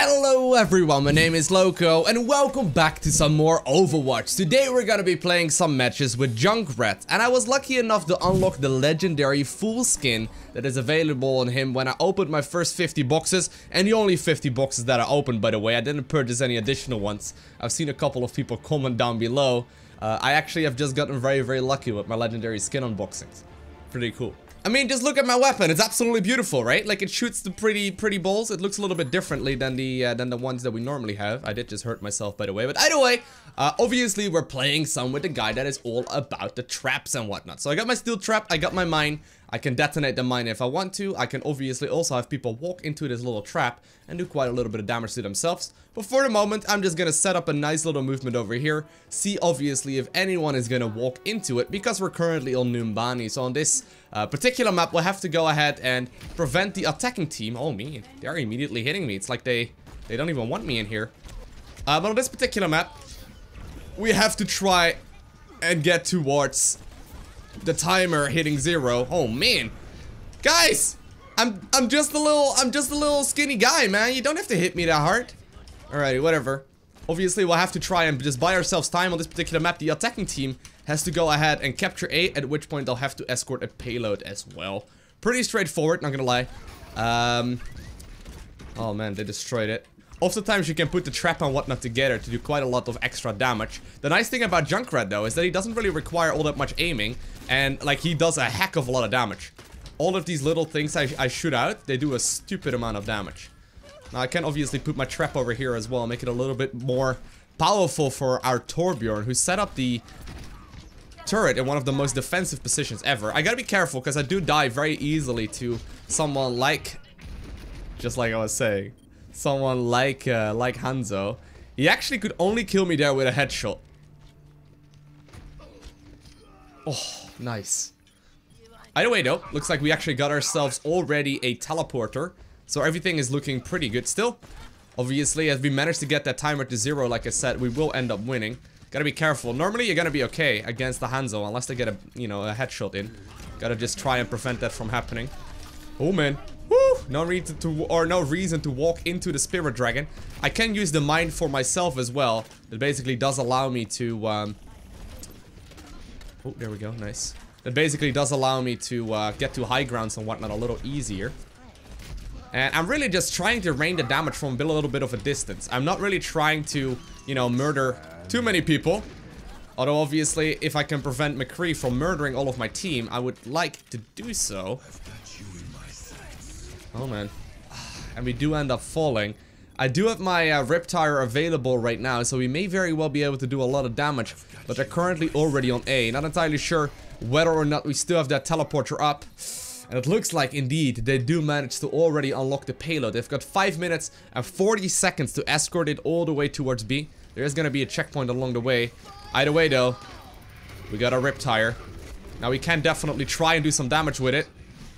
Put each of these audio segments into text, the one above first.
Hello everyone, my name is Loco and welcome back to some more Overwatch. Today we're gonna be playing some matches with Junkrat, and I was lucky enough to unlock the legendary full skin that is available on him when I opened my first 50 boxes, and the only 50 boxes that I opened, by the way. I didn't purchase any additional ones. I've seen a couple of people comment down below. I actually have just gotten very lucky with my legendary skin unboxings. Pretty cool. I mean, just look at my weapon. It's absolutely beautiful, right? Like, it shoots the pretty balls. It looks a little bit differently than the ones that we normally have. I did just hurt myself, by the way. But either way, obviously, we're playing some with the guy that is all about the traps and whatnot. So I got my steel trap. I got my mine. I can detonate the mine if I want to. I can obviously also have people walk into this little trap and do quite a little bit of damage to themselves. But for the moment, I'm just gonna set up a nice little movement over here. See, obviously, if anyone is gonna walk into it, because we're currently on Numbani. So on this particular map, we'll have to go ahead and prevent the attacking team. Oh, man, they're immediately hitting me. It's like they don't even want me in here. But on this particular map, we have to try and get towards the timer hitting 0. Oh man, guys, I'm just a little skinny guy, man. You don't have to hit me that hard. Alrighty, whatever. Obviously, we'll have to try and just buy ourselves time on this particular map. The attacking team has to go ahead and capture A, at which point they'll have to escort a payload as well. Pretty straightforward, not gonna lie. Oh man, they destroyed it. Oftentimes you can put the trap and whatnot together to do quite a lot of extra damage. The nice thing about Junkrat though is that he doesn't really require all that much aiming, and like he does a heck of a lot of damage. All of these little things I shoot out, they do a stupid amount of damage. Now I can obviously put my trap over here as well, make it a little bit more powerful for our Torbjorn, who set up the turret in one of the most defensive positions ever. I gotta be careful because I do die very easily to someone like, just like I was saying, someone like Hanzo. He actually could only kill me there with a headshot. Oh, nice. Either way though, looks like we actually got ourselves already a teleporter. So everything is looking pretty good still. Obviously, as we manage to get that timer to 0, like I said, we will end up winning. Gotta be careful. Normally you're gonna be okay against the Hanzo unless they get a, you know, a headshot in. Gotta just try and prevent that from happening. Oh man. Woo! No reason to walk into the Spirit Dragon. I can use the mine for myself as well. That basically does allow me to oh, there we go, nice. That basically does allow me to get to high grounds and whatnot a little easier. And I'm really just trying to rain the damage from a little bit of a distance. I'm not really trying to, you know, murder too many people. Although obviously, if I can prevent McCree from murdering all of my team, I would like to do so. Oh man. And we do end up falling. I do have my Riptire available right now, so we may very well be able to do a lot of damage. But they're currently already on A. Not entirely sure whether or not we still have that teleporter up. And it looks like, indeed, they do manage to already unlock the payload. They've got 5 minutes and 40 seconds to escort it all the way towards B. There is going to be a checkpoint along the way. Either way, though, we got a Riptire. Now, we can definitely try and do some damage with it.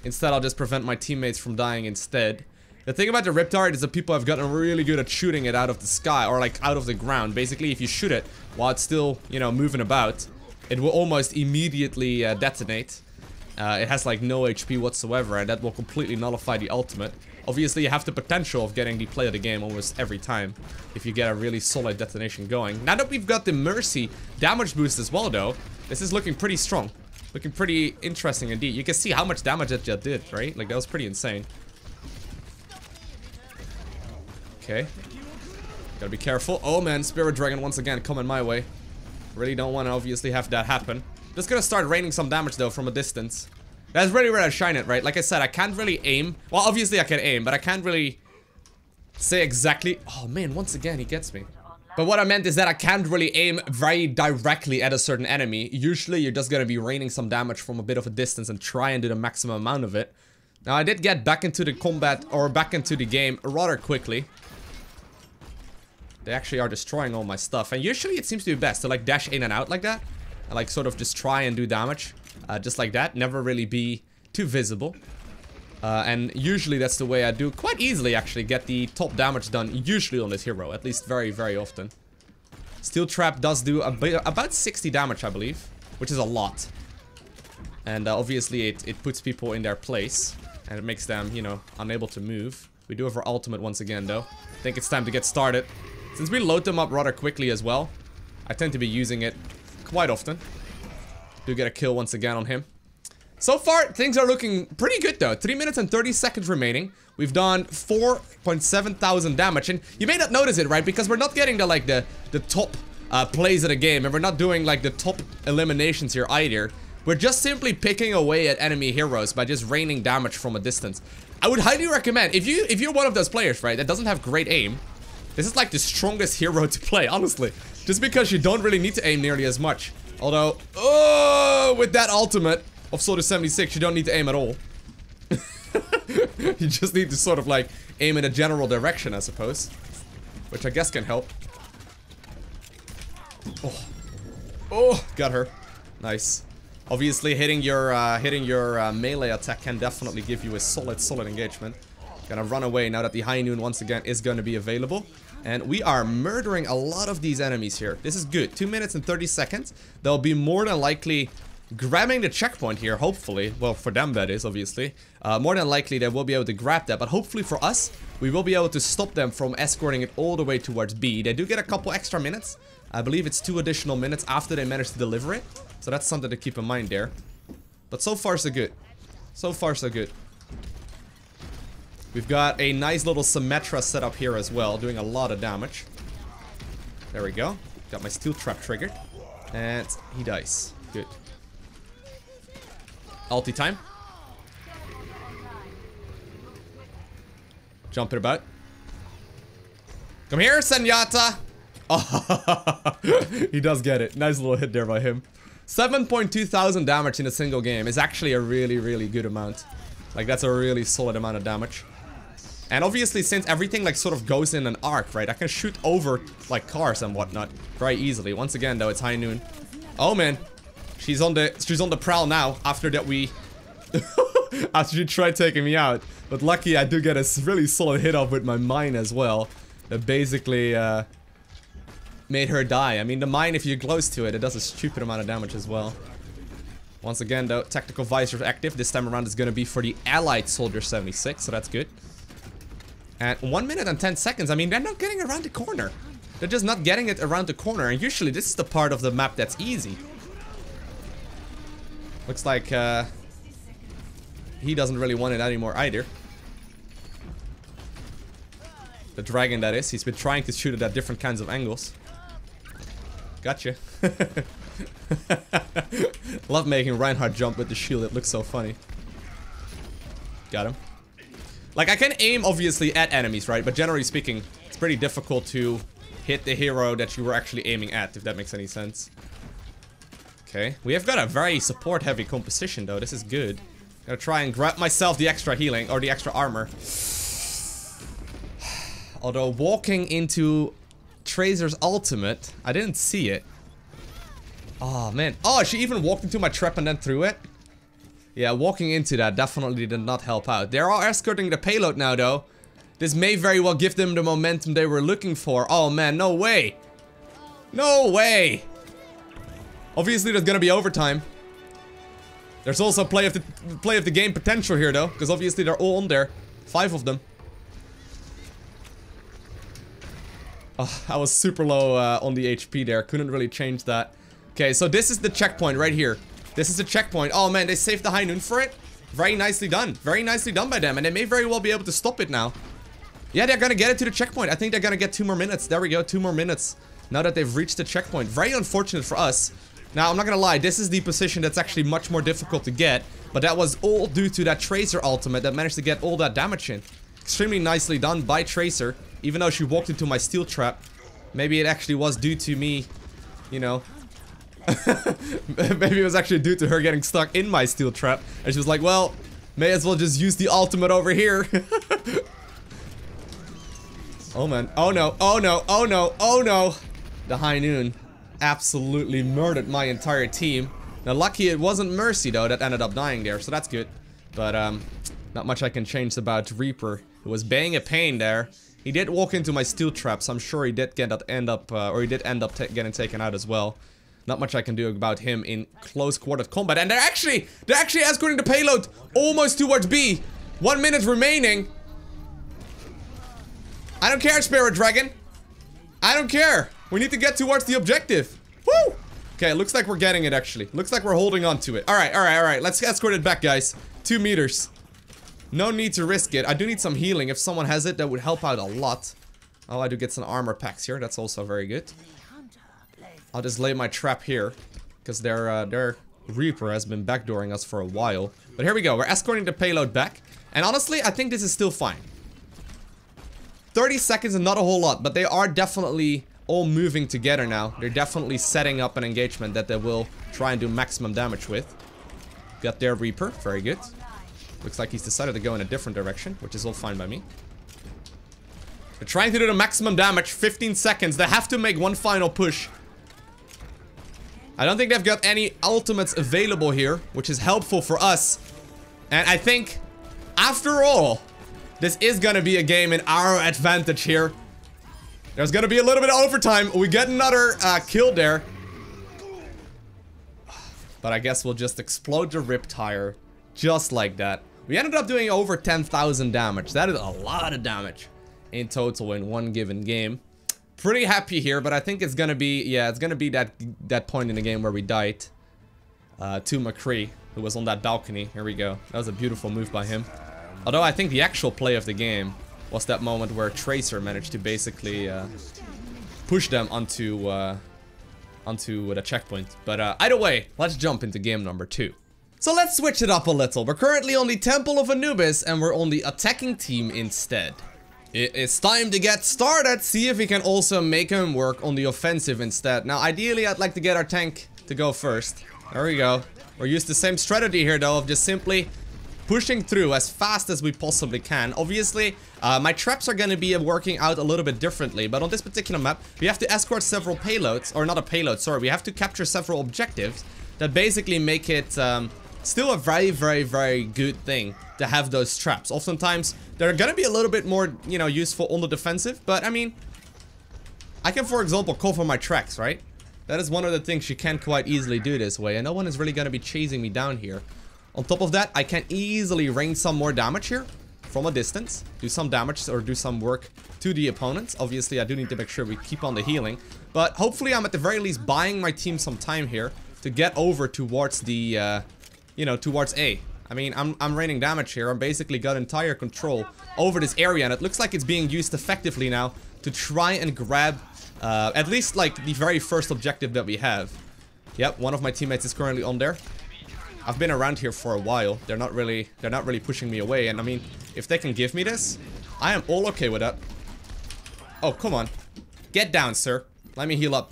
Instead, I'll just prevent my teammates from dying instead. The thing about the Riptire is that people have gotten really good at shooting it out of the sky, or like out of the ground. Basically, if you shoot it while it's still, you know, moving about, it will almost immediately detonate. It has like no HP whatsoever, and that will completely nullify the ultimate. Obviously, you have the potential of getting the play of the game almost every time if you get a really solid detonation going. Now that we've got the Mercy damage boost as well, though, this is looking pretty strong. Looking pretty interesting indeed. You can see how much damage that just did, right? Like, that was pretty insane. Okay. Gotta be careful. Oh man, Spirit Dragon once again coming my way. Really don't want to obviously have that happen. Just gonna start raining some damage though from a distance. That's really where I shine it, right? Like I said, I can't really aim. Well, obviously I can aim, but I can't really say exactly. Oh man, once again he gets me. But what I meant is that I can't really aim very directly at a certain enemy. Usually you're just gonna be raining some damage from a bit of a distance and try and do the maximum amount of it. Now I did get back into the combat, or back into the game rather quickly. They actually are destroying all my stuff, and usually it seems to be best to like dash in and out like that. And like sort of just try and do damage, just like that, never really be too visible. And usually that's the way I do quite easily actually get the top damage done, usually on this hero, at least very often. Steel Trap does do about 60 damage, I believe, which is a lot. And obviously it puts people in their place, and it makes them, you know, unable to move. We do have our ultimate once again, though. I think it's time to get started. Since we load them up rather quickly as well, I tend to be using it quite often. Do get a kill once again on him. So far, things are looking pretty good, though. 3 minutes and 30 seconds remaining. We've done 4.7 thousand damage. And you may not notice it, right? Because we're not getting the top plays of the game. And we're not doing, like, the top eliminations here either. We're just simply picking away at enemy heroes by just raining damage from a distance. I would highly recommend, if you're one of those players, right, that doesn't have great aim, this is like the strongest hero to play, honestly. Just because you don't really need to aim nearly as much. Although, oh, with that ultimate of Soldier 76, you don't need to aim at all. You just need to sort of like aim in a general direction, I suppose. Which I guess can help. Oh, oh, got her. Nice. Obviously, hitting your melee attack can definitely give you a solid engagement. Gonna run away now that the High Noon once again is gonna be available. And we are murdering a lot of these enemies here. This is good. 2 minutes and 30 seconds. They'll be more than likely grabbing the checkpoint here, hopefully. Well, for them that is, obviously. More than likely they will be able to grab that. But hopefully for us, we will be able to stop them from escorting it all the way towards B. They do get a couple extra minutes. I believe it's 2 additional minutes after they manage to deliver it. So that's something to keep in mind there. But so far so good. So far so good. We've got a nice little Symmetra set up here as well, doing a lot of damage. There we go. Got my steel trap triggered. And he dies. Good. Ulti time. Jump it about. Come here, Zenyatta! Oh, he does get it. Nice little hit there by him. 7.2 thousand damage in a single game is actually a really good amount. Like, that's a really solid amount of damage. And obviously, since everything like sort of goes in an arc, right? I can shoot over like cars and whatnot very easily. Once again, though, it's High Noon. Oh man, she's on the prowl now. After that, after she tried taking me out, but lucky I do get a really solid hit off with my mine as well. That basically made her die. I mean, the mine, if you're close to it, it does a stupid amount of damage as well. Once again, though, tactical visor active. This time around is going to be for the allied Soldier 76, so that's good. And 1 minute and 10 seconds, I mean, they're not getting around the corner. They're just not getting it around the corner, and usually this is the part of the map that's easy. Looks like he doesn't really want it anymore either. The dragon, that is. He's been trying to shoot it at different kinds of angles. Gotcha. Love making Reinhardt jump with the shield, it looks so funny. Got him. Like, I can aim, obviously, at enemies, right? But generally speaking, it's pretty difficult to hit the hero that you were actually aiming at, if that makes any sense. Okay, we have got a very support-heavy composition, though. This is good. Gotta try and grab myself the extra healing, or the extra armor. Although, walking into Tracer's ultimate, I didn't see it. Oh, man. Oh, she even walked into my trap and then threw it? Yeah, walking into that definitely did not help out. They are escorting the payload now, though. This may very well give them the momentum they were looking for. Oh, man, no way. No way. Obviously, there's gonna be overtime. There's also play of the game potential here, though. Because obviously, they're all on there. 5 of them. Oh, I was super low on the HP there. Couldn't really change that. Okay, so this is the checkpoint right here. This is the checkpoint. Oh man, they saved the High Noon for it. Very nicely done. Very nicely done by them. And they may very well be able to stop it now. Yeah, they're gonna get it to the checkpoint. I think they're gonna get 2 more minutes. There we go, 2 more minutes. Now that they've reached the checkpoint. Very unfortunate for us. Now, I'm not gonna lie. This is the position that's actually much more difficult to get. But that was all due to that Tracer ultimate that managed to get all that damage in. Extremely nicely done by Tracer. Even though she walked into my steel trap. Maybe it actually was due to me, you know. Maybe it was actually due to her getting stuck in my steel trap. And she was like, well, may as well just use the ultimate over here. Oh man. Oh no. Oh no. Oh no. Oh no. The High Noon absolutely murdered my entire team. Now lucky it wasn't Mercy though that ended up dying there. So that's good. But not much I can change about Reaper. Who was being a pain there. He did walk into my steel trap, so I'm sure he did end up getting taken out as well. Not much I can do about him in close quarter combat. And they're actually escorting the payload almost towards B. 1 minute remaining. I don't care, Spirit Dragon. I don't care. We need to get towards the objective. Woo! Okay, looks like we're getting it, actually. Looks like we're holding on to it. Alright, alright, alright. Let's escort it back, guys. 2 meters. No need to risk it. I do need some healing. If someone has it, that would help out a lot. Oh, I do get some armor packs here. That's also very good. I'll just lay my trap here. Because their Reaper has been backdooring us for a while. But here we go. We're escorting the payload back. And honestly, I think this is still fine. 30 seconds is not a whole lot, but they are definitely all moving together now. They're definitely setting up an engagement that they will try and do maximum damage with. Got their Reaper. Very good. Looks like he's decided to go in a different direction, which is all fine by me. They're trying to do the maximum damage. 15 seconds. They have to make one final push. I don't think they've got any ultimates available here, which is helpful for us. And I think, after all, this is gonna be a game in our advantage here. There's gonna be a little bit of overtime. We get another kill there. But I guess we'll just explode the Riptire. Just like that. We ended up doing over 10,000 damage. That is a lot of damage in total in one given game. Pretty happy here, but I think it's gonna be, yeah, it's gonna be that point in the game where we died to McCree, who was on that balcony. Here we go. That was a beautiful move by him. Although I think the actual play of the game was that moment where Tracer managed to basically push them onto the checkpoint. But either way, let's jump into game number 2. So let's switch it up a little. We're currently on the Temple of Anubis and we're on the attacking team instead. It is time to get started. See if we can also make him work on the offensive instead. Now, ideally, I'd like to get our tank to go first. There we go. We're used the same strategy here, though, of just simply pushing through as fast as we possibly can. Obviously, my traps are going to be working out a little bit differently, but on this particular map, we have to escort several payloads, or not a payload, sorry, we have to capture several objectives that basically make it still a very, very, very good thing to have those traps. Oftentimes, they're going to be a little bit more, you know, useful on the defensive, but I mean, I can, for example, cover my tracks, right? That is one of the things you can't quite easily do this way, and no one is really going to be chasing me down here. On top of that, I can easily rain some more damage here from a distance. Do some damage or do some work to the opponents. Obviously, I do need to make sure we keep on the healing. But hopefully, I'm at the very least buying my team some time here to get over towards the, you know, towards A. I mean, I'm raining damage here. I'm basically got entire control over this area. And it looks like it's being used effectively now to try and grab at least, like, the very first objective that we have. Yep, one of my teammates is currently on there. I've been around here for a while. They're not really pushing me away. And I mean, if they can give me this, I am all okay with that. Oh, come on. Get down, sir. Let me heal up.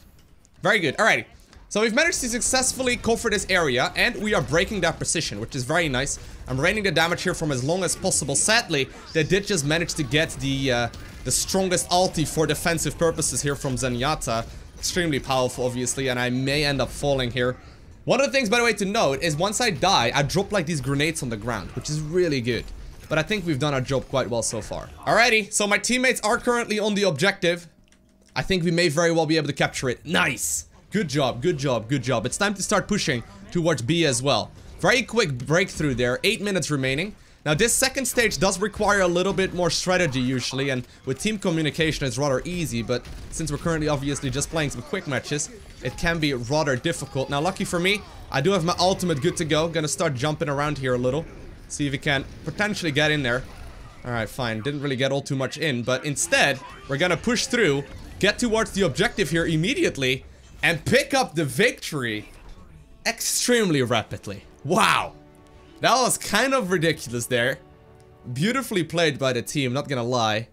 Very good. Alrighty. So we've managed to successfully cover this area, and we are breaking that precision, which is very nice. I'm raining the damage here from as long as possible. Sadly, they did just manage to get the strongest ulti for defensive purposes here from Zenyatta. Extremely powerful, obviously, and I may end up falling here. One of the things, by the way, to note is once I die, I drop like these grenades on the ground, which is really good. But I think we've done our job quite well so far. Alrighty, so my teammates are currently on the objective. I think we may very well be able to capture it. Nice! Good job, good job, good job. It's time to start pushing towards B as well. Very quick breakthrough there, 8 minutes remaining. Now this second stage does require a little bit more strategy usually, and with team communication it's rather easy, but since we're currently obviously just playing some quick matches, it can be rather difficult. Now lucky for me, I do have my ultimate good to go. Gonna start jumping around here a little. See if we can potentially get in there. Alright, fine. Didn't really get all too much in, but instead, we're gonna push through, get towards the objective here immediately, and pick up the victory extremely rapidly. Wow! That was kind of ridiculous there. Beautifully played by the team, not gonna lie.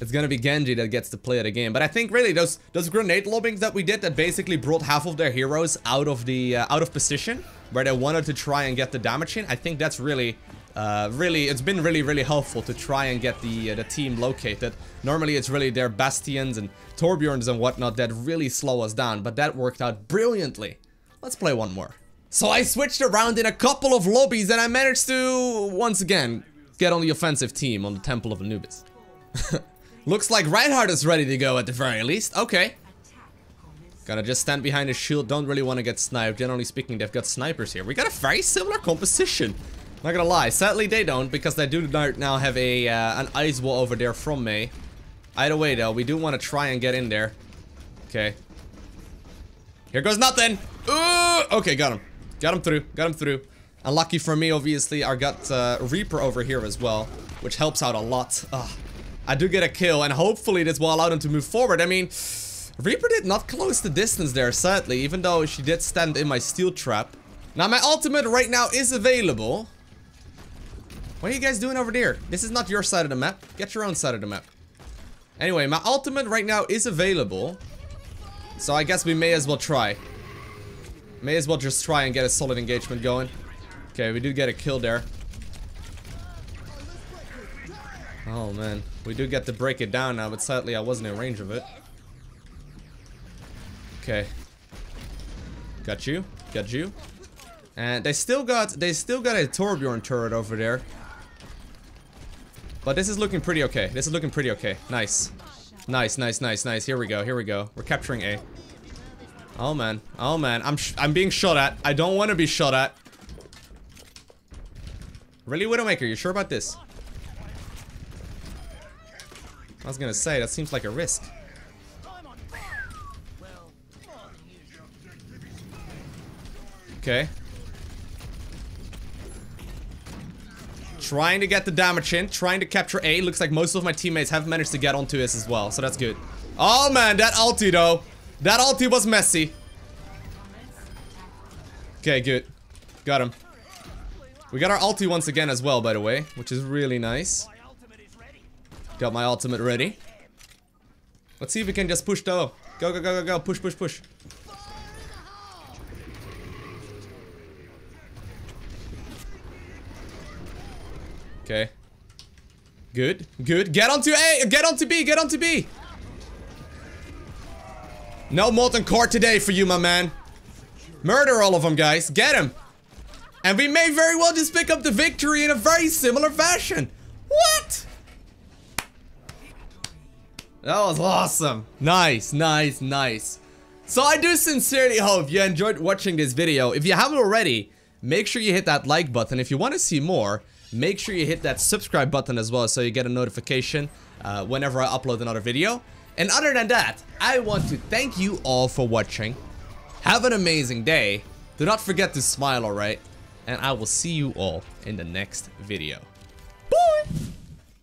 It's gonna be Genji that gets to play the game. But I think really those grenade lobbings that we did that basically brought half of their heroes out of the out of position where they wanted to try and get the damage in. I think that's really it's been really helpful to try and get the team located. Normally it's really their Bastions and Torbjorns and whatnot that really slow us down, but that worked out brilliantly. Let's play one more. So I switched around in a couple of lobbies and I managed to, once again, get on the offensive team on the Temple of Anubis. Looks like Reinhardt is ready to go at the very least. Okay. Gotta just stand behind his shield. Don't really want to get sniped. Generally speaking, they've got snipers here. We got a very similar composition Not gonna lie, sadly they don't, because they do now have a an ice wall over there from me. Either way though, we do want to try and get in there. Okay. Here goes nothing! Ooh! Okay, got him. Got him through. Got him through. Unlucky for me, obviously, I got Reaper over here as well, which helps out a lot. I do get a kill, and hopefully this will allow them to move forward. I mean, Reaper did not close the distance there, sadly, even though she did stand in my steel trap. Now, my ultimate right now is available. What are you guys doing over there? This is not your side of the map. Get your own side of the map. Anyway, my ultimate right now is available. So I guess we may as well try. May as well just try and get a solid engagement going. Okay, we do get a kill there. Oh man, we do get to break it down now, but sadly I wasn't in range of it. Okay. Got you. Got you. And they still got a Torbjorn turret over there. But this is looking pretty okay. This is looking pretty okay. Nice. Nice, nice, nice, nice. Here we go. Here we go. We're capturing A. Oh man. Oh man. I'm being shot at. I don't want to be shot at. Really, Widowmaker? You sure about this? I was gonna say, that seems like a risk. Okay. Trying to get the damage in, trying to capture A. Looks like most of my teammates have managed to get onto this as well, so that's good. Oh man, that ulti though. That ulti was messy. Okay, good. Got him. We got our ulti once again as well, by the way, which is really nice. Got my ultimate ready. Let's see if we can just push though. Go, go, go, go, go. Push, push, push. Okay. Good, good. Get onto A! Get onto B! Get onto B! No molten core today for you, my man. Murder all of them, guys. Get him! And we may very well just pick up the victory in a very similar fashion. What? That was awesome. Nice, nice, nice. So I do sincerely hope you enjoyed watching this video. If you haven't already, make sure you hit that like button. If you want to see more, make sure you hit that subscribe button as well so you get a notification whenever I upload another video. And other than that, I want to thank you all for watching. Have an amazing day. Do not forget to smile, alright? And I will see you all in the next video.